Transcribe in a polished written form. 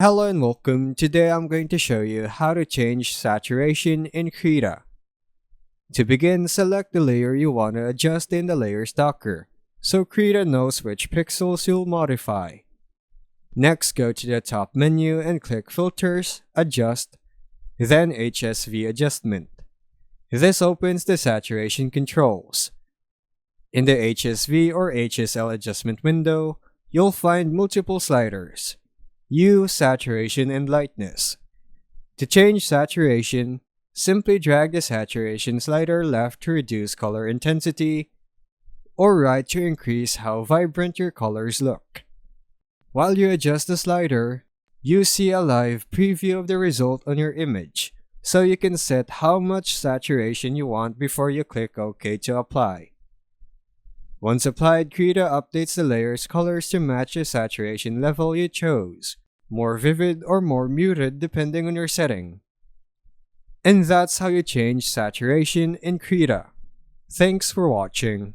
Hello and welcome. Today I'm going to show you how to change saturation in Krita. To begin, select the layer you want to adjust in the layer stalker, so Krita knows which pixels you'll modify. Next, go to the top menu and click Filters, Adjust, then HSV Adjustment. This opens the saturation controls. In the HSV or HSL adjustment window, you'll find multiple sliders. Hue, saturation, and lightness. To change saturation, simply drag the saturation slider left to reduce color intensity, or right to increase how vibrant your colors look. While you adjust the slider, you see a live preview of the result on your image, so you can set how much saturation you want before you click OK to apply. Once applied, Krita updates the layer's colors to match the saturation level you chose, more vivid or more muted depending on your setting. And that's how you change saturation in Krita. Thanks for watching.